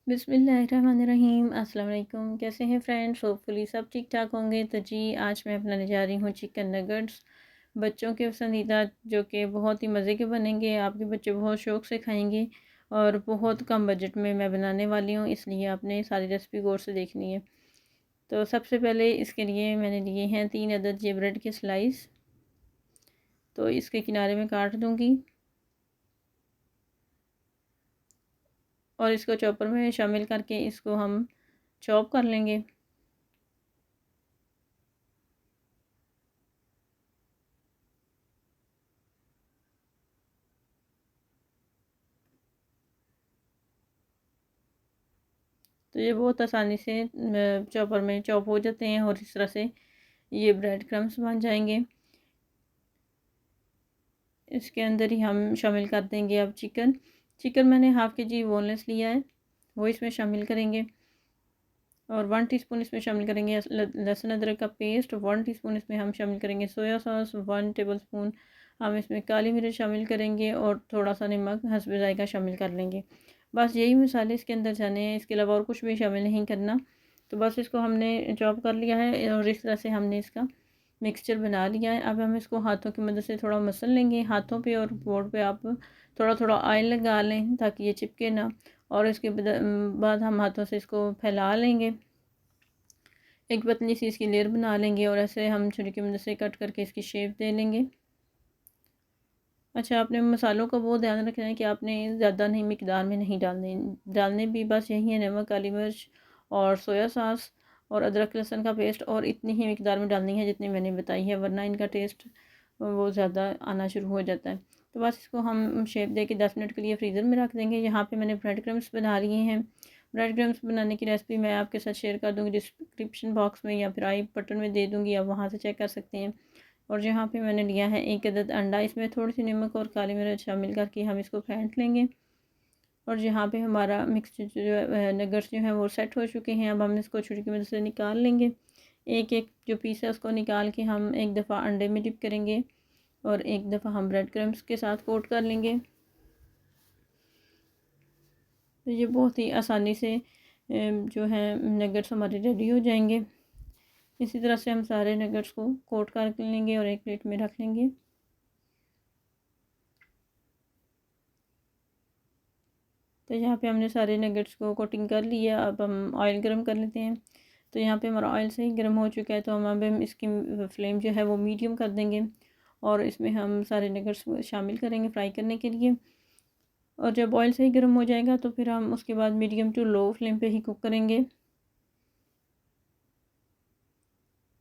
बिस्मिल्लाहिर्रहमानिर्रहीम। अस्सलाम वालेकुम। कैसे हैं फ्रेंड्स? होपफुली सब ठीक ठाक होंगे। तो जी आज मैं बनाने जा रही हूँ चिकन नगेट्स, बच्चों के पसंदीदा, जो कि बहुत ही मज़े के बनेंगे। आपके बच्चे बहुत शौक़ से खाएंगे और बहुत कम बजट में मैं बनाने वाली हूँ, इसलिए आपने सारी रेसिपी गौर से देखनी है। तो सबसे पहले इसके लिए मैंने लिए हैं 3 अदद ये ब्रेड के स्लाइस। तो इसके किनारे में काट दूँगी और इसको चॉपर में शामिल करके इसको हम चॉप कर लेंगे। तो ये बहुत आसानी से चॉपर में चॉप हो जाते हैं और इस तरह से ये ब्रेड क्रम्स बन जाएंगे। इसके अंदर ही हम शामिल कर देंगे अब चिकन। चिकन मैंने हाफ़ के जी बोनलेस लिया है, वो इसमें शामिल करेंगे। और 1 टीस्पून इसमें शामिल करेंगे लहसुन अदरक का पेस्ट। 1 टीस्पून इसमें हम शामिल करेंगे सोया सॉस। 1 टेबलस्पून हम इसमें काली मिर्च शामिल करेंगे और थोड़ा सा नमक हस्ब जायका शामिल कर लेंगे। बस यही मसाले इसके अंदर जाने हैं, इसके अलावा और कुछ भी शामिल नहीं करना। तो बस इसको हमने चॉप कर लिया है और इस तरह से हमने इसका मिक्सचर बना लिया है। अब हम इसको हाथों की मदद से थोड़ा मसल लेंगे। हाथों पे और बोर्ड पे आप थोड़ा थोड़ा ऑयल लगा लें ताकि ये चिपके ना। और इसके बाद हम हाथों से इसको फैला लेंगे, एक पतली सी इसकी लेयर बना लेंगे और ऐसे हम छुरी की मदद से कट करके इसकी शेप दे लेंगे। अच्छा, आपने मसालों का वो ध्यान रखना है कि आपने ज़्यादा नहीं मिकदार में नहीं डालने भी बस यही है, नमक, काली मिर्च और सोया सॉस और अदरक लहसुन का पेस्ट, और इतनी ही मिकदार में डालनी है जितनी मैंने बताई है, वरना इनका टेस्ट वो ज़्यादा आना शुरू हो जाता है। तो बस इसको हम शेप दे के 10 मिनट के लिए फ्रीज़र में रख देंगे। यहाँ पे मैंने ब्रेड क्रम्स बना लिए हैं। ब्रेड क्रम्स बनाने की रेसिपी मैं आपके साथ शेयर कर दूँगी डिस्क्रिप्शन बॉक्स में, या फिर आई बटन में दे दूँगी, आप वहाँ से चेक कर सकते हैं। और यहाँ पे मैंने लिया है 1 अदद अंडा, इसमें थोड़ी सी नमक और काली मिर्च शामिल करके हम इसको फेंट लेंगे। और यहाँ पे हमारा मिक्स जो नगर्स जो है वो सेट हो चुके हैं। अब हम इसको छुरी की मदद से निकाल लेंगे। एक एक जो पीस है उसको निकाल के हम एक दफ़ा अंडे में डिप करेंगे और एक दफ़ा हम ब्रेड क्रम्स के साथ कोट कर लेंगे। तो ये बहुत ही आसानी से जो है नगर्स हमारे रेडी हो जाएंगे। इसी तरह से हम सारे नगर्स को कोट कर लेंगे और एक प्लेट में रख लेंगे। तो यहाँ पे हमने सारे नगेट्स को कोटिंग कर लिया। अब हम ऑयल गरम कर लेते हैं। तो यहाँ पे हमारा ऑयल सही गर्म हो चुका है, तो हम इसकी फ्लेम जो है वो मीडियम कर देंगे और इसमें हम सारे नगेट्स शामिल करेंगे फ्राई करने के लिए। और जब ऑयल सही गर्म हो जाएगा तो फिर हम उसके बाद मीडियम टू लो फ्लेम पे ही कुक करेंगे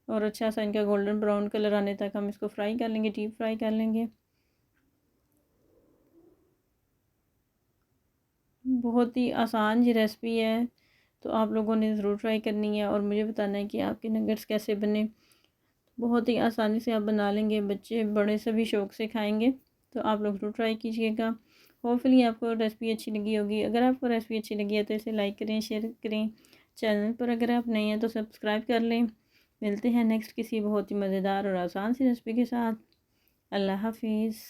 और अच्छा सा इनका गोल्डन ब्राउन कलर आने तक हम इसको फ्राई कर लेंगे, डीप फ्राई कर लेंगे। बहुत ही आसान ये रेसिपी है, तो आप लोगों ने ज़रूर ट्राई करनी है और मुझे बताना है कि आपके नगेट्स कैसे बने। बहुत ही आसानी से आप बना लेंगे, बच्चे बड़े सभी शौक़ से खाएंगे। तो आप लोग ज़रूर ट्राई कीजिएगा। होपफुली आपको रेसिपी अच्छी लगी होगी। अगर आपको रेसिपी अच्छी लगी है तो इसे लाइक करें, शेयर करें। चैनल पर अगर आप नए हैं तो सब्सक्राइब कर लें। मिलते हैं नेक्स्ट किसी बहुत ही मज़ेदार और आसान सी रेसिपी के साथ। अल्लाह हाफिज़।